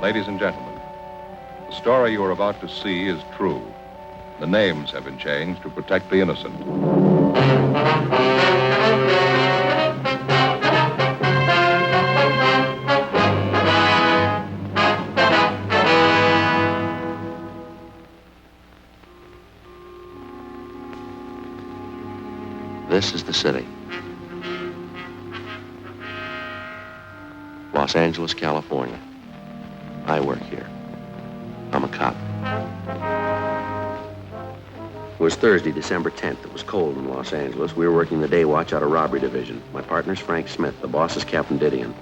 Ladies and gentlemen, the story you are about to see is true. The names have been changed to protect the innocent. This is the city. Los Angeles, California. I work here. I'm a cop. It was Thursday, December 10th. It was cold in Los Angeles. We were working the day watch out of robbery division. My partner's Frank Smith. The boss is Captain Didion.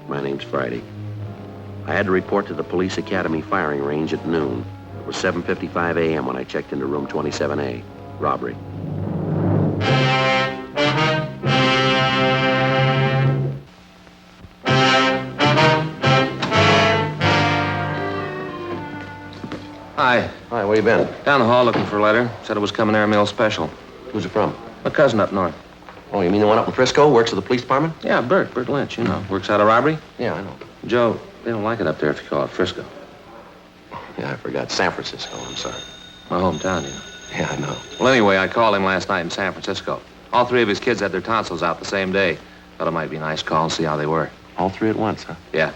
My name's Friday. I had to report to the police academy firing range at noon. It was 7:55 a.m. when I checked into room 27A. Robbery. Hi. Hi, where you been? Down the hall looking for a letter. Said it was coming airmail special. Who's it from? My cousin up north. Oh, you mean the one up in Frisco? Works at the police department? Yeah, Bert Lynch, you know. Works out of robbery. Yeah, I know. Joe, they don't like it up there if you call it Frisco. Yeah, I forgot. San Francisco, I'm sorry. My hometown, you know. Yeah, I know. Well, anyway, I called him last night in San Francisco. All three of his kids had their tonsils out the same day. Thought it might be a nice call and see how they were. All three at once, huh? Yeah.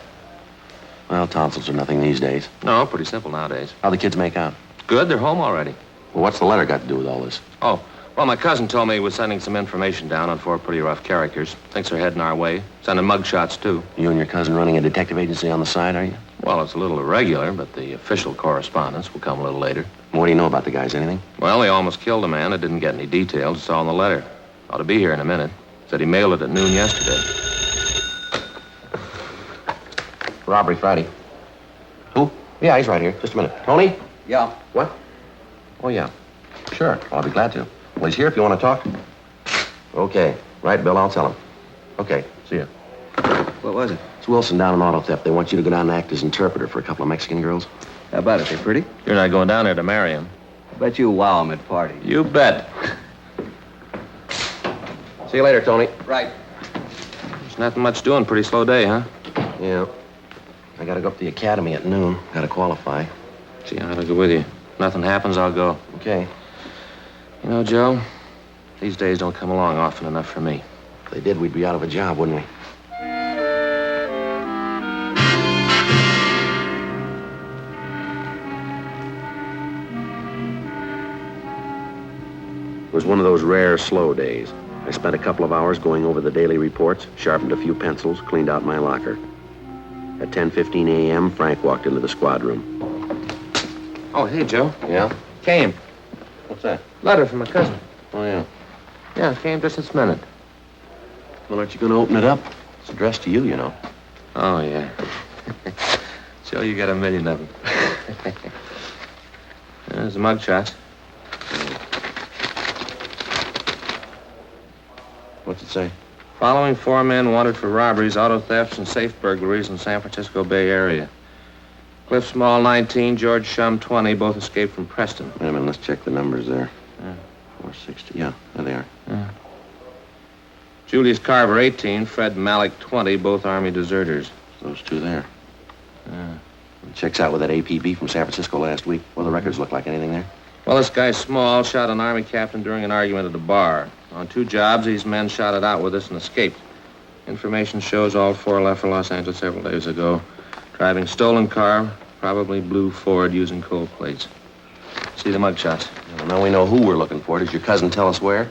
Well, tonsils are nothing these days. No, pretty simple nowadays. How the kids make out? Good, they're home already. Well, what's the letter got to do with all this? Oh, well, my cousin told me he was sending some information down on 4 pretty rough characters. Thinks they're heading our way. Sending mugshots, too. You and your cousin running a detective agency on the side, are you? Well, it's a little irregular, but the official correspondence will come a little later. What do you know about the guys? Anything? Well, he almost killed a man. I didn't get any details. It's all in the letter. Ought to be here in a minute. Said he mailed it at noon yesterday. Robbery Friday. Who? Yeah, he's right here. Just a minute. Tony? Yeah. What? Oh, yeah. Sure. I'll be glad to. Well, he's here if you want to talk. Okay. Right, Bill, I'll tell him. Okay. See you. What was it? It's Wilson down in auto theft. They want you to go down and act as interpreter for a couple of Mexican girls. How about it? They pretty? You're not going down there to marry him. I bet you wow 'em at parties. You bet. See you later, Tony. Right. There's nothing much doing. Pretty slow day, huh? Yeah. I gotta go up to the academy at noon. Gotta qualify. Gee, I ought to go with you. Nothing happens, I'll go. Okay. You know, Joe, these days don't come along often enough for me. If they did, we'd be out of a job, wouldn't we? It was one of those rare, slow days. I spent a couple of hours going over the daily reports, sharpened a few pencils, cleaned out my locker. At 10:15 a.m., Frank walked into the squad room. Oh, hey, Joe. Yeah? Came. What's that? Letter from my cousin. Oh, yeah. Yeah, came just this minute. Well, aren't you going to open it up? It's addressed to you, you know. Oh, yeah. Joe, you got a million of them. There's the mugshots. What's it say? Following 4 men wanted for robberies, auto thefts, and safe burglaries in San Francisco Bay Area. Cliff Small, 19, George Shum, 20, both escaped from Preston. Wait a minute, let's check the numbers there. Yeah. 460, yeah, there they are. Yeah. Julius Carver, 18, Fred Malik, 20, both Army deserters. Those two there. Yeah. It checks out with that APB from San Francisco last week. What do the records look like? Anything there? Well, this guy Small shot an Army captain during an argument at a bar. On 2 jobs, these men shot it out with us and escaped. Information shows all 4 left for Los Angeles several days ago. Driving stolen car, probably blue Ford using cold plates. See the mugshots. Well, now we know who we're looking for. Does your cousin tell us where?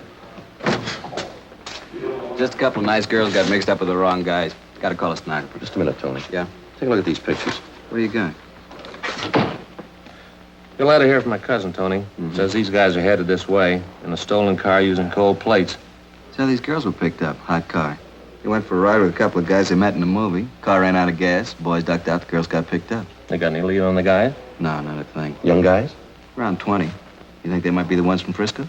Just a couple of nice girls got mixed up with the wrong guys. Gotta call a stenographer. Just a minute, Tony. Yeah? Take a look at these pictures. What do you got? Your letter here from my cousin, Tony. Mm-hmm. Says these guys are headed this way in a stolen car using cold plates. So these girls were picked up. Hot car. They went for a ride with a couple of guys they met in the movie. Car ran out of gas. Boys ducked out. The girls got picked up. They got any lead on the guys? No, not a thing. Young guys? Around 20. You think they might be the ones from Frisco?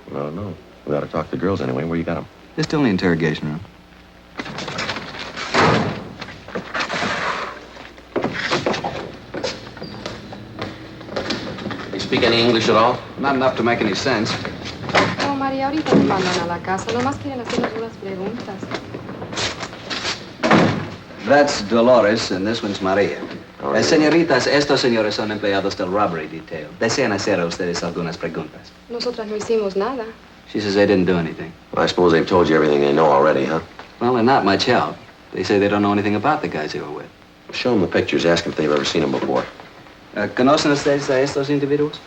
I don't know. We ought to talk to the girls anyway. Where you got them? They're still in the interrogation room. You speak any English at all? Not enough to make any sense. No, María, ahorita nos mandan a la casa. Nomás quieren hacernos unas preguntas. That's Dolores, and this one's Maria. All right. Señoritas, estos señores son empleados del robbery detail. ¿Desean hacer a ustedes algunas preguntas? Nosotras no hicimos nada. She says they didn't do anything. Well, I suppose they've told you everything they know already, huh? Well, they're not much help. They say they don't know anything about the guys they were with. Show them the pictures. Ask them if they've ever seen them before. ¿Conocen ustedes a estos individuos?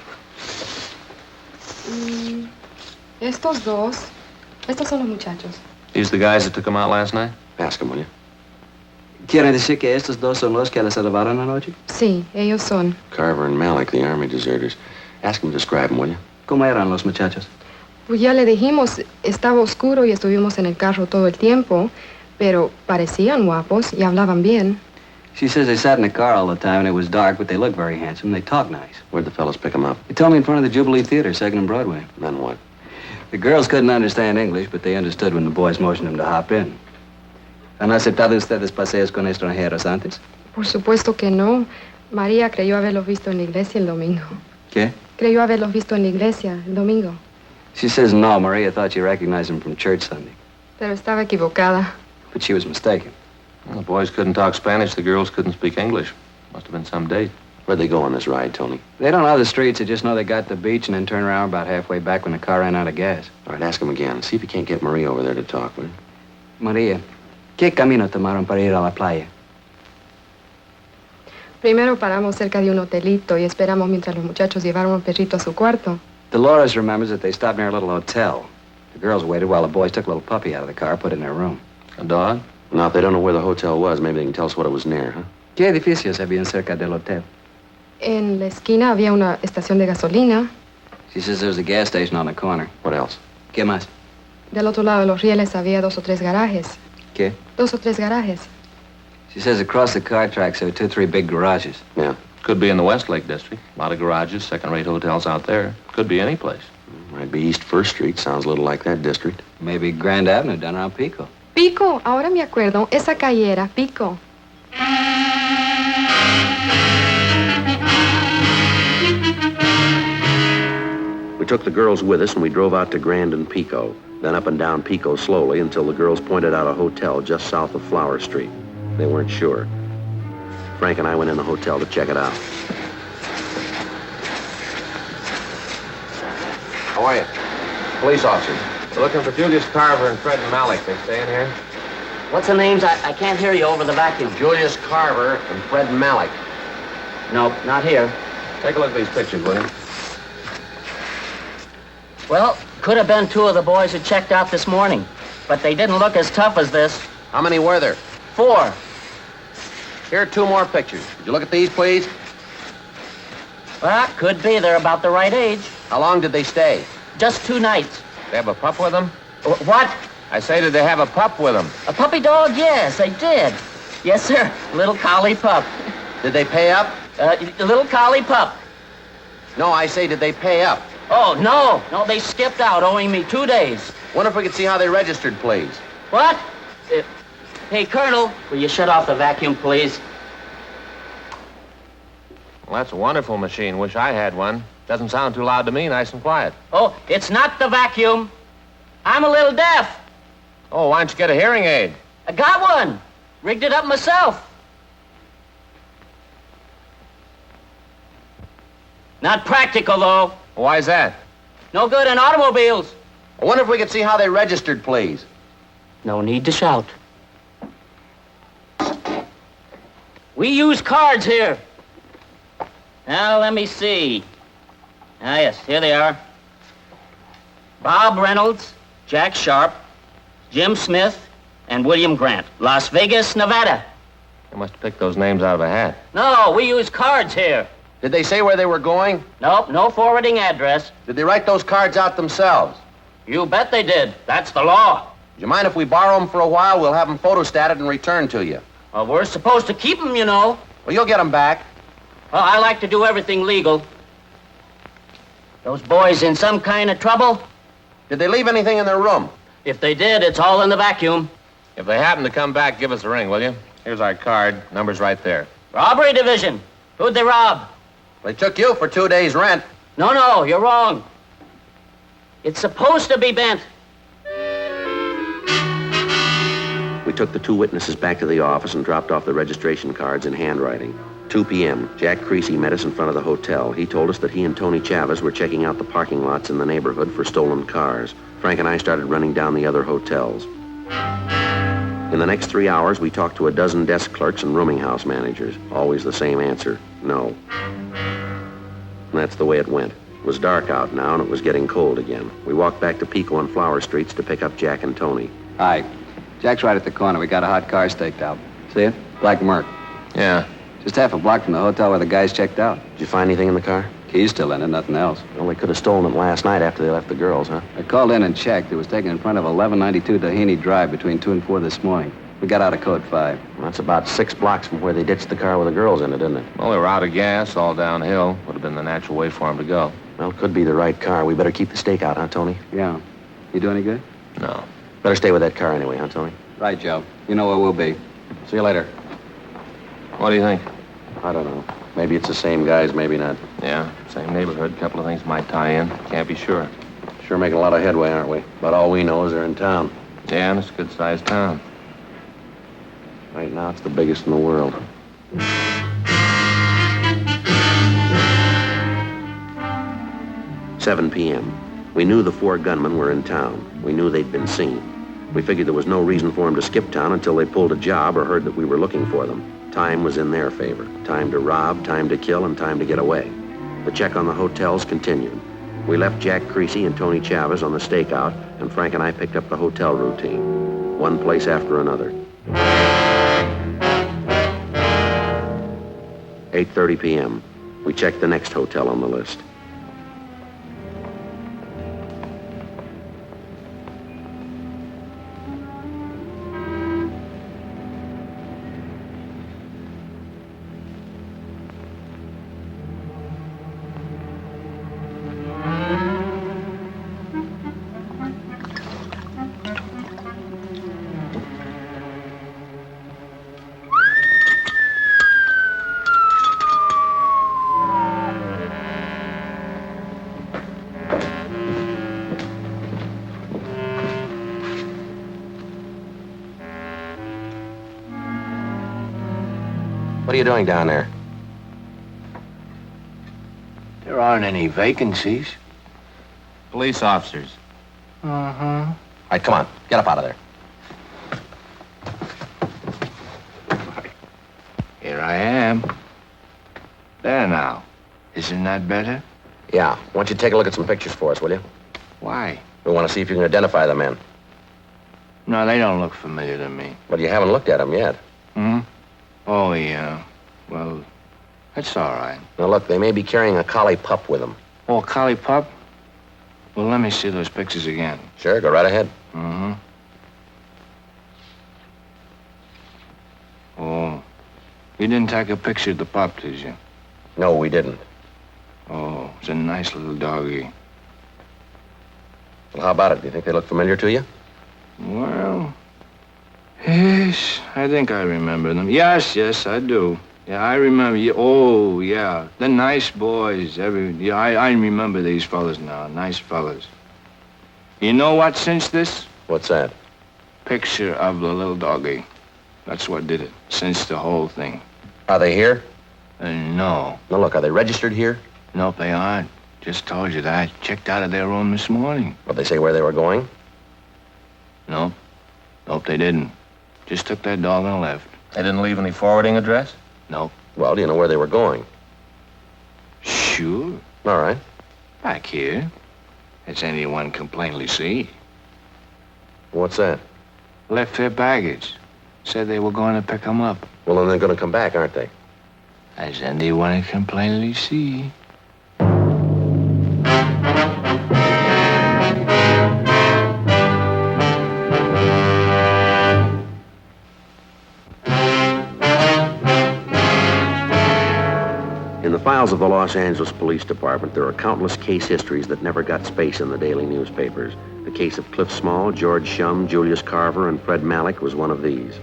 Estos dos. Estos son los muchachos. These the guys that took him out last night? Ask them, will you? ¿Quieren decir que estos dos son los que les salvaron anoche? Sí, ellos son. Carver and Malik, the army deserters. Ask them to describe them, will you? ¿Cómo eran los muchachos? Pues ya le dijimos, estaba oscuro y estuvimos en el carro todo el tiempo, pero parecían guapos y hablaban bien. She says they sat in the car all the time and it was dark, but they looked very handsome. They talked nice. Where'd the fellas pick them up? They told me in front of the Jubilee Theater, 2nd and Broadway. Then what? The girls couldn't understand English, but they understood when the boys motioned them to hop in. ¿Han aceptado ustedes paseos con extranjeros antes? Por supuesto que no. María creyó haberlos visto en la iglesia el domingo. ¿Qué? Creyó haberlos visto en la iglesia el domingo. She says no. Maria thought she recognized them from church Sunday. Pero estaba equivocada. But she was mistaken. Well, the boys couldn't talk Spanish. The girls couldn't speak English. Must have been some date. Where'd they go on this ride, Tony? They don't know the streets. They just know they got to the beach and then turn around about halfway back when the car ran out of gas. All right, ask them again. See if you can't get Maria over there to talk, will you? Maria, ¿qué camino tomaron para ir a la playa? Primero paramos cerca de un hotelito y esperamos mientras los muchachos llevaron un perrito a su cuarto. Dolores remembers that they stopped near a little hotel. The girls waited while the boys took a little puppy out of the car, put it in their room. A dog? Now, if they don't know where the hotel was, maybe they can tell us what it was near, huh? ¿Qué edificios habían cerca del hotel? En la esquina había una estación de gasolina. She says there was a gas station on the corner. What else? ¿Qué más? Del otro lado de los rieles había 2 o 3 garajes. ¿Qué? 2 o 3 garajes. She says across the car tracks there were 2 or 3 big garages. Yeah. Could be in the Westlake district. A lot of garages, second-rate hotels out there. Could be any place. Might be East 1st Street. Sounds a little like that district. Maybe Grand Avenue down around Pico. Pico, ahora me acuerdo, esa calle era Pico. We took the girls with us and we drove out to Grand and Pico, then up and down Pico slowly until the girls pointed out a hotel just south of Flower Street. They weren't sure. Frank and I went in the hotel to check it out. How are you? Police officers. We're looking for Julius Carver and Fred Malik. They staying here? What's the names? I can't hear you over the vacuum. Julius Carver and Fred Malik. No, not here. Take a look at these pictures, will you? Well, could have been 2 of the boys who checked out this morning, but they didn't look as tough as this. How many were there? 4. Here are 2 more pictures. Would you look at these, please? Well, could be. They're about the right age. How long did they stay? Just 2 nights. They have a pup with them? What? I say, did they have a pup with them? A puppy dog? Yes, they did. Yes, sir. Little collie pup. Did they pay up? A little collie pup. No, I say, did they pay up? Oh, no. No, they skipped out, owing me 2 days. Wonder if we could see how they registered, please. What? Hey, Colonel, will you shut off the vacuum, please? Well, that's a wonderful machine. Wish I had one. Doesn't sound too loud to me, nice and quiet. Oh, it's not the vacuum. I'm a little deaf. Oh, why don't you get a hearing aid? I got one. Rigged it up myself. Not practical, though. Why's that? No good in automobiles. I wonder if we could see how they registered, please. No need to shout. We use cards here. Now, let me see. Ah, yes, here they are. Bob Reynolds, Jack Sharp, Jim Smith, and William Grant. Las Vegas, Nevada. You must have picked those names out of a hat. No, we use cards here. Did they say where they were going? Nope, no forwarding address. Did they write those cards out themselves? You bet they did. That's the law. Do you mind if we borrow them for a while? We'll have them photostated and returned to you. Well, we're supposed to keep them, you know. Well, you'll get them back. Well, I like to do everything legal. Those boys in some kind of trouble? Did they leave anything in their room? If they did, it's all in the vacuum. If they happen to come back, give us a ring, will you? Here's our card. Number's right there. Robbery division. Who'd they rob? They took you for 2 days' rent. No, you're wrong. It's supposed to be bent. We took the two witnesses back to the office and dropped off the registration cards in handwriting. 2 p.m., Jack Creasy met us in front of the hotel. He told us that he and Tony Chavez were checking out the parking lots in the neighborhood for stolen cars. Frank and I started running down the other hotels. In the next 3 hours, we talked to a dozen desk clerks and rooming house managers. Always the same answer, no. And that's the way it went. It was dark out now, and it was getting cold again. We walked back to Pico and Flower Streets to pick up Jack and Tony. Hi. Jack's right at the corner. We got a hot car staked out. See it? Black Merc. Yeah. Just half a block from the hotel where the guys checked out. Did you find anything in the car? Key's still in it, nothing else. Well, they could have stolen it last night after they left the girls, huh? I called in and checked. It was taken in front of 1192 Doheny Drive between 2 and 4 this morning. We got out of code 5. Well, that's about 6 blocks from where they ditched the car with the girls in it, isn't it? Well, they were out of gas, all downhill. Would have been the natural way for them to go. Well, it could be the right car. We better keep the stakeout, huh, Tony? Yeah. You do any good? No. Better stay with that car anyway, huh, Tony? Right, Joe. You know where we'll be. See you later. What do you think? I don't know. Maybe it's the same guys, maybe not. Yeah, same neighborhood. A couple of things might tie in. Can't be sure. Sure making a lot of headway, aren't we? But all we know is they're in town. Yeah, and it's a good-sized town. Right now, it's the biggest in the world. "7 p.m. We knew the 4 gunmen were in town. We knew they'd been seen. We figured there was no reason for them to skip town until they pulled a job or heard that we were looking for them. Time was in their favor. Time to rob, time to kill, and time to get away. The check on the hotels continued. We left Jack Creasy and Tony Chavez on the stakeout, and Frank and I picked up the hotel routine. One place after another. 8:30 p.m. We checked the next hotel on the list. What are you doing down there? There aren't any vacancies. Police officers. Uh-huh. All right, come on. Get up out of there. Here I am. There now. Isn't that better? Yeah. Why don't you take a look at some pictures for us, will you? Why? We want to see if you can identify the men. No, they don't look familiar to me. But you haven't looked at them yet. Hmm? Oh, yeah. Well, that's all right. Now, look, they may be carrying a collie pup with them. Oh, a collie pup? Well, let me see those pictures again. Sure, go right ahead. Mm-hmm. Oh, you didn't take a picture of the pup, did you? No, we didn't. Oh, it's a nice little doggy. Well, how about it? Do you think they look familiar to you? Well, yes, I think I remember them. Yes, I do. Yeah, I remember. Oh, yeah, the nice boys. Yeah, I remember these fellas now. Nice fellas. You know what cinched this? What's that? Picture of the little doggy. That's what did it. Cinched the whole thing. Are they here? No. Now, look, are they registered here? Nope, they aren't. Just told you that. Checked out of their room this morning. Did they say where they were going? Nope, they didn't. Just took that dog and left. They didn't leave any forwarding address? Nope. Well, do you know where they were going? Sure. All right. Back here. As anyone can plainly see. What's that? Left their baggage. Said they were going to pick them up. Well, then they're going to come back, aren't they? As anyone can plainly see. In the files of the Los Angeles Police Department, there are countless case histories that never got space in the daily newspapers. The case of Cliff Small, George Shum, Julius Carver, and Fred Malik was one of these.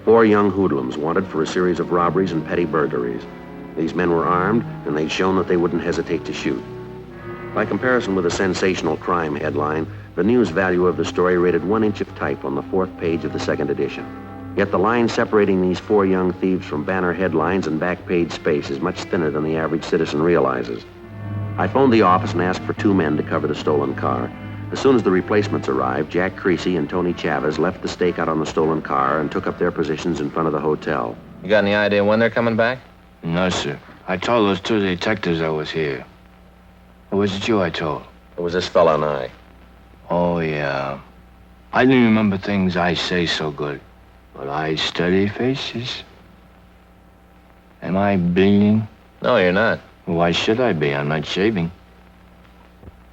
4 young hoodlums wanted for a series of robberies and petty burglaries. These men were armed, and they'd shown that they wouldn't hesitate to shoot. By comparison with a sensational crime headline, the news value of the story rated 1 inch of type on the 4th page of the 2nd edition. Yet the line separating these 4 young thieves from banner headlines and back page space is much thinner than the average citizen realizes. I phoned the office and asked for 2 men to cover the stolen car. As soon as the replacements arrived, Jack Creasy and Tony Chavez left the stakeout on the stolen car and took up their positions in front of the hotel. You got any idea when they're coming back? No, sir. I told those 2 detectives I was here. Or was it you I told? It was this fella and I. Oh, yeah. I didn't remember things I say so good. But I study faces. Am I bleeding? No, you're not. Why should I be? I'm not shaving.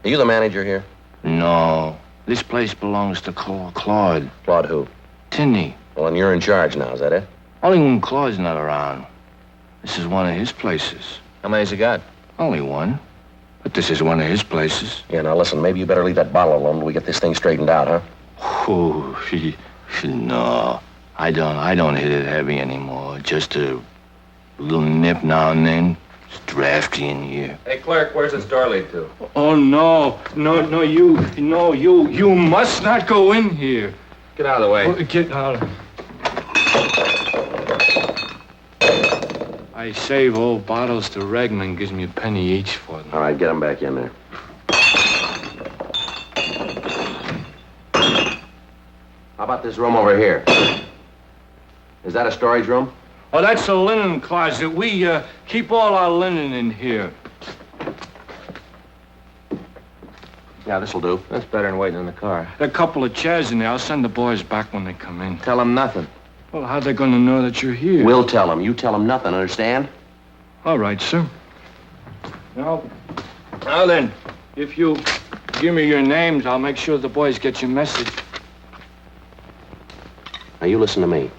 Are you the manager here? No. This place belongs to Claude. Claude who? Tinney. Well, and you're in charge now, is that it? Only when Claude's not around. This is one of his places. How many's you got? Only one. But this is one of his places. Yeah, now listen, maybe you better leave that bottle alone till we get this thing straightened out, huh? Oh, no. I don't hit it heavy anymore. Just a little nip now and then. It's drafty in here. Hey, clerk, where's this door lead to? Oh, no, you must not go in here. Get out of the way. Oh, get out. I save old bottles to Regman, gives me a penny each for them. All right, get them back in there. How about this room over here? Is that a storage room? Oh, that's a linen closet. We keep all our linen in here. Yeah, this'll do. That's better than waiting in the car. There are a couple of chairs in there. I'll send the boys back when they come in. Tell them nothing. Well, how are they going to know that you're here? We'll tell them. You tell them nothing, understand? All right, sir. Now then, if you give me your names, I'll make sure the boys get your message. Now, you listen to me.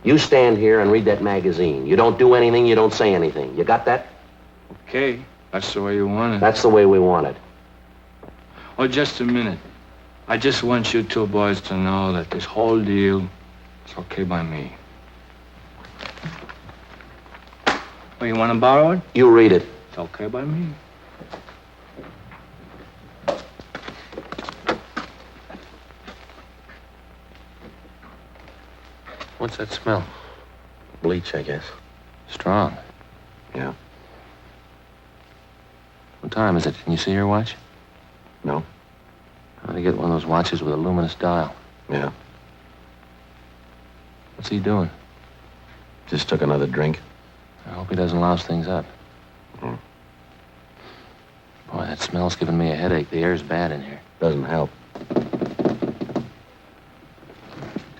You stand here and read that magazine. You don't do anything, you don't say anything. You got that? Okay, that's the way you want it. That's the way we want it. Oh, just a minute. I just want you 2 boys to know that this whole deal is okay by me. Oh, you want to borrow it? You read it. It's okay by me. What's that smell? Bleach, I guess. Strong. Yeah. What time is it? Can you see your watch? No? I ought to get one of those watches with a luminous dial. Yeah. What's he doing? Just took another drink. I hope he doesn't louse things up. Mm. Boy, that smell's giving me a headache. The air's bad in here. Doesn't help.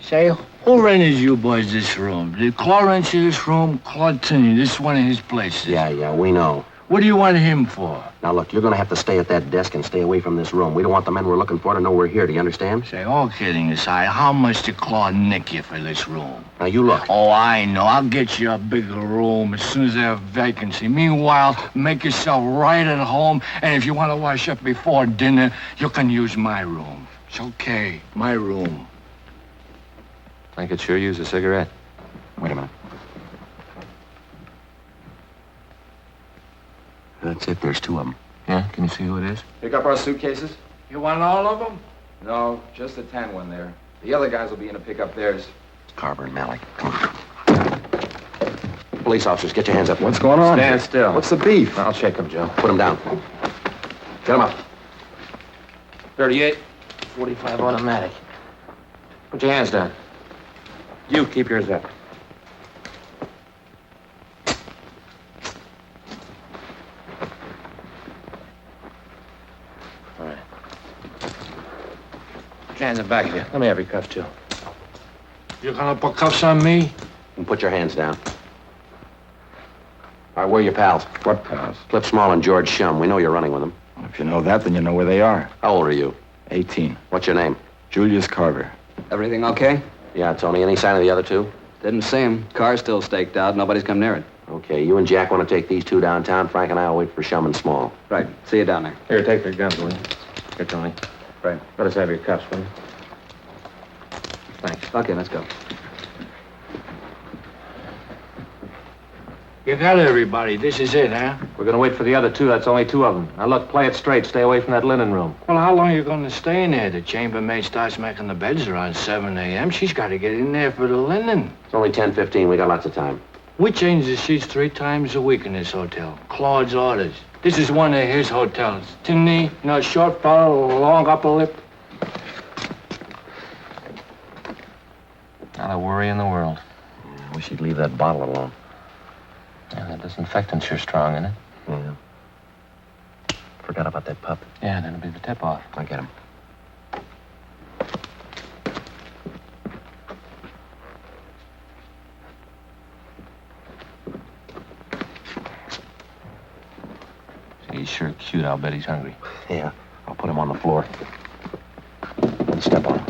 Say, who rented you boys this room? Did Claude rent you this room? Claude Tinney, this is one of his places. Yeah, we know. What do you want him for? Now, look, you're gonna have to stay at that desk and stay away from this room. We don't want the men we're looking for to know we're here, do you understand? Say, all kidding aside, how much did Claude nick you for this room? Now, you look. Oh, I know. I'll get you a bigger room as soon as they have vacancy. Meanwhile, make yourself right at home, and if you want to wash up before dinner, you can use my room. It's okay. My room. I could sure use a cigarette. Wait a minute. That's it. There's 2 of them. Yeah? Can you see who it is? Pick up our suitcases? You want all of them? No, just the tan one there. The other guys will be in to pick up theirs. Carver and Malik. Come on. Police officers, get your hands up. What's going on? Stand still. What's the beef? I'll shake him, Joe. Put them down. Get them up. 38, 45 automatic. Put your hands down. You keep yours up. All right. Put your hands in back of you. Let me have your cuffs, too. You gonna put cuffs on me? And put your hands down. All right, where are your pals? What pals? Cliff Small and George Shum. We know you're running with them. If you know that, then you know where they are. How old are you? 18. What's your name? Julius Carver. Everything okay? Yeah, Tony. Any sign of the other 2? Didn't see him. Car's still staked out. Nobody's come near it. Okay, you and Jack want to take these 2 downtown. Frank and I will wait for Shum and Small. Right. See you down there. Here, take their guns, will you? Here, Tony. Right. Let us have your cuffs, will you? Thanks. Okay, let's go. You got everybody. This is it, huh? We're going to wait for the other two. That's only two of them. Now, look, play it straight. Stay away from that linen room. Well, how long are you going to stay in there? The chambermaid starts making the beds around 7 a.m. She's got to get in there for the linen. It's only 10:15. We got lots of time. We change the sheets 3 times a week in this hotel. Claude's orders. This is one of his hotels. Timney, short fellow, long upper lip. Not a worry in the world. I wish you'd leave that bottle alone. Yeah, that disinfectant's sure strong, isn't it? Yeah. Forgot about that pup. Yeah, that'll be the tip-off. I'll get him. He's sure cute. I'll bet he's hungry. Yeah, I'll put him on the floor. Don't step on him.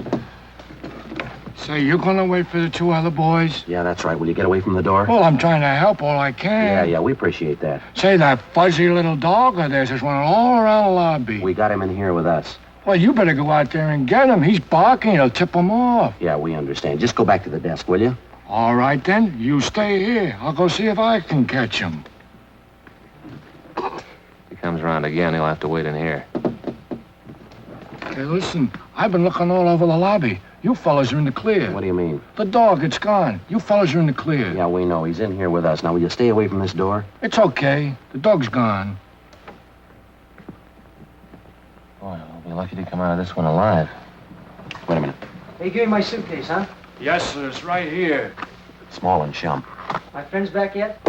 Say, you gonna wait for the 2 other boys? Yeah, that's right. Will you get away from the door? Well, I'm trying to help all I can. Yeah, we appreciate that. Say, that fuzzy little dog of theirs is running all around the lobby. We got him in here with us. Well, you better go out there and get him. He's barking. He'll tip him off. Yeah, we understand. Just go back to the desk, will you? All right, then. You stay here. I'll go see if I can catch him. If he comes around again, he'll have to wait in here. Hey, listen. I've been looking all over the lobby. You fellas are in the clear. What do you mean? The dog, it's gone. You fellas are in the clear. Yeah, we know. He's in here with us. Now, will you stay away from this door? It's okay. The dog's gone. Boy, we'll be lucky to come out of this one alive. Wait a minute. Hey, give me my suitcase, huh? Yes, sir. It's right here. Small and Shum. My friends back yet?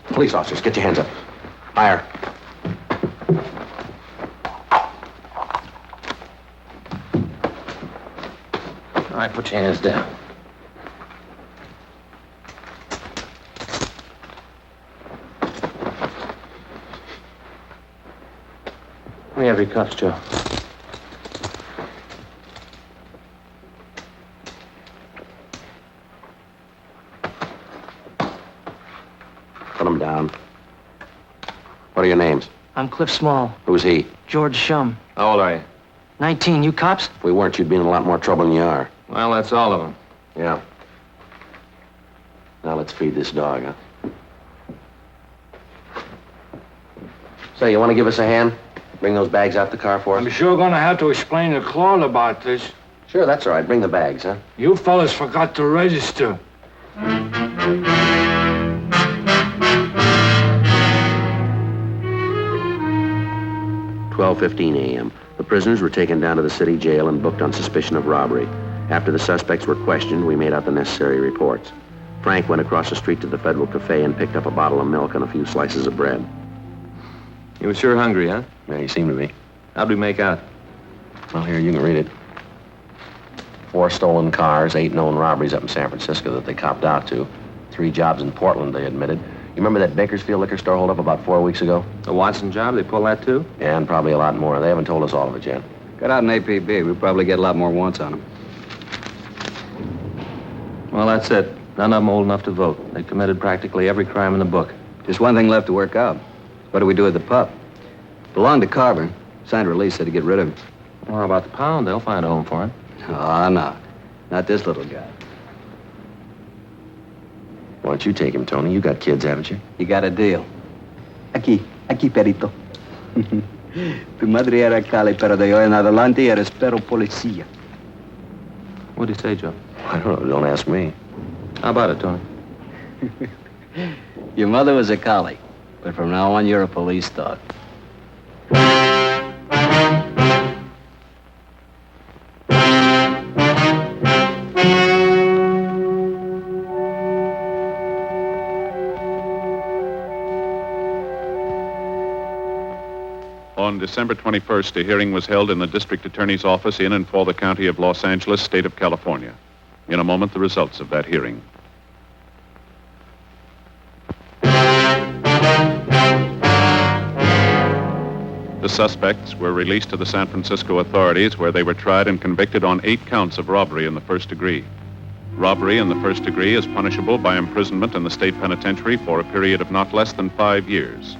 Police officers, get your hands up. Fire. All right, put your hands down. Let me have your cuffs, Joe. Put them down. What are your names? I'm Cliff Small. Who's he? George Shum. How old are you? 19. You cops? If we weren't, you'd be in a lot more trouble than you are. Well, that's all of them. Yeah. Now let's feed this dog, huh? Say, you want to give us a hand? Bring those bags out the car for us? I'm sure gonna have to explain to Claude about this. Sure, that's all right. Bring the bags, huh? You fellas forgot to register. 12:15 a.m. The prisoners were taken down to the city jail and booked on suspicion of robbery. After the suspects were questioned, we made out the necessary reports. Frank went across the street to the Federal Cafe and picked up a bottle of milk and a few slices of bread. You were sure hungry, huh? Yeah, you seem to be. How'd we make out? Well, here, you can read it. 4 stolen cars, 8 known robberies up in San Francisco that they copped out to. 3 jobs in Portland, they admitted. You remember that Bakersfield liquor store holdup about 4 weeks ago? The Watson job, they pull that too? Yeah, and probably a lot more. They haven't told us all of it yet. Got out an APB. We'll probably get a lot more warrants on them. Well, that's it. None of them old enough to vote. They committed practically every crime in the book. Just one thing left to work out. What do we do with the pup? Belonged to Carver. Signed a release, said to get rid of him. Well, how about the pound? They'll find a home for him. Oh, no. Not this little guy. Why don't you take him, Tony? You got kids, haven't you? You got a deal. Aquí, perito. Tu madre era Cali, pero de hoy en adelante eres pero policía. What'd you say, Joe? I don't know. Don't ask me. How about it, Tony? Your mother was a collie, but from now on you're a police dog. On December 21st, a hearing was held in the district attorney's office in and for the county of Los Angeles, state of California. In a moment, the results of that hearing. The suspects were released to the San Francisco authorities, where they were tried and convicted on 8 counts of robbery in the first degree. Robbery in the first degree is punishable by imprisonment in the state penitentiary for a period of not less than 5 years.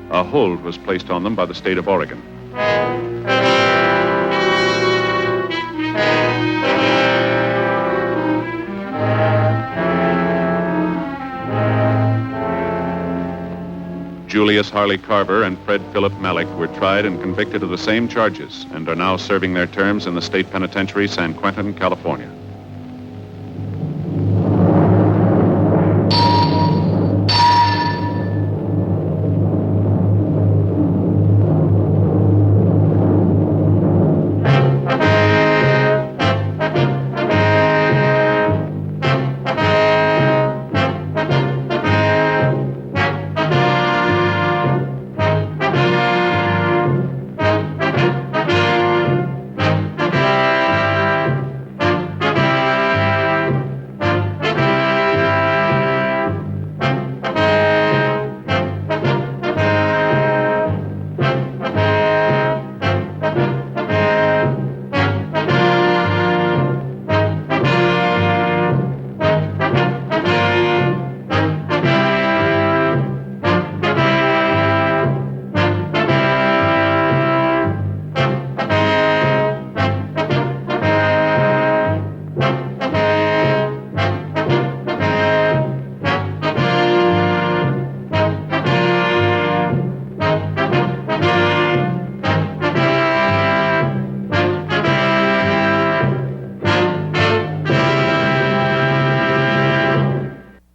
A hold was placed on them by the state of Oregon. Julius Harley Carver and Fred Philip Malik were tried and convicted of the same charges and are now serving their terms in the state penitentiary, San Quentin, California.